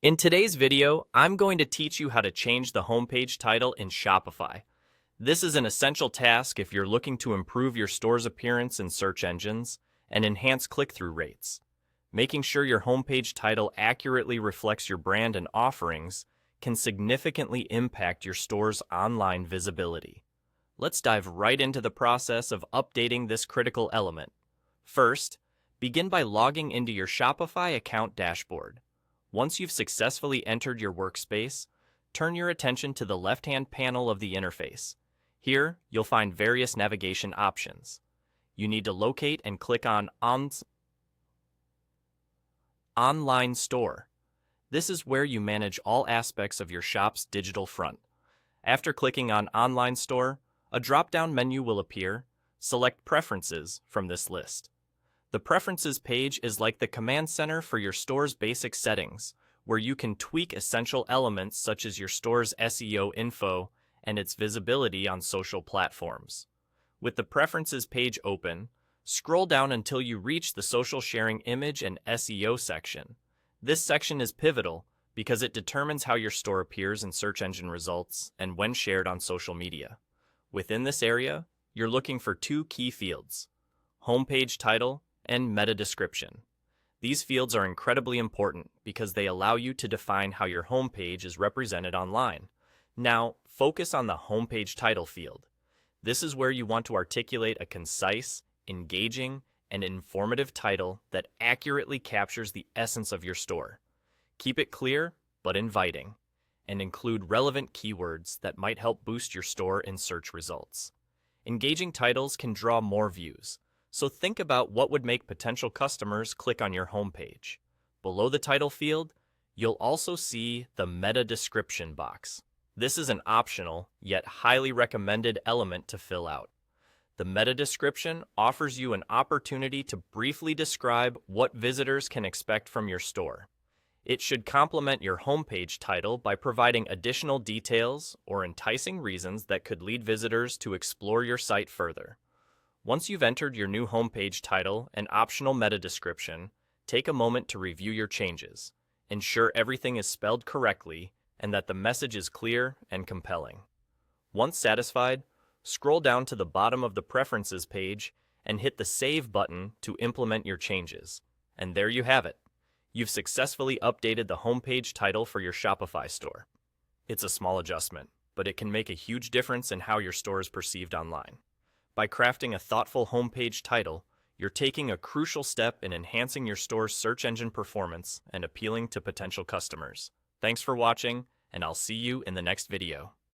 In today's video, I'm going to teach you how to change the homepage title in Shopify. This is an essential task if you're looking to improve your store's appearance in search engines and enhance click-through rates. Making sure your homepage title accurately reflects your brand and offerings can significantly impact your store's online visibility. Let's dive right into the process of updating this critical element. First, begin by logging into your Shopify account dashboard. Once you've successfully entered your workspace, turn your attention to the left-hand panel of the interface. Here, you'll find various navigation options. You need to locate and click on Online Store. This is where you manage all aspects of your shop's digital front. After clicking on Online Store, a drop-down menu will appear. Select Preferences from this list. The Preferences page is like the command center for your store's basic settings, where you can tweak essential elements such as your store's SEO info and its visibility on social platforms. With the Preferences page open, scroll down until you reach the Social Sharing Image and SEO section. This section is pivotal because it determines how your store appears in search engine results and when shared on social media. Within this area, you're looking for two key fields: homepage title and meta description. These fields are incredibly important because they allow you to define how your homepage is represented online. Now, focus on the homepage title field. This is where you want to articulate a concise, engaging, and informative title that accurately captures the essence of your store. Keep it clear but inviting, and include relevant keywords that might help boost your store in search results. Engaging titles can draw more views, so think about what would make potential customers click on your homepage. Below the title field, you'll also see the meta description box. This is an optional, yet highly recommended element to fill out. The meta description offers you an opportunity to briefly describe what visitors can expect from your store. It should complement your homepage title by providing additional details or enticing reasons that could lead visitors to explore your site further. Once you've entered your new homepage title and optional meta description, take a moment to review your changes. Ensure everything is spelled correctly and that the message is clear and compelling. Once satisfied, scroll down to the bottom of the Preferences page and hit the Save button to implement your changes. And there you have it. You've successfully updated the homepage title for your Shopify store. It's a small adjustment, but it can make a huge difference in how your store is perceived online. By crafting a thoughtful homepage title, you're taking a crucial step in enhancing your store's search engine performance and appealing to potential customers. Thanks for watching, and I'll see you in the next video.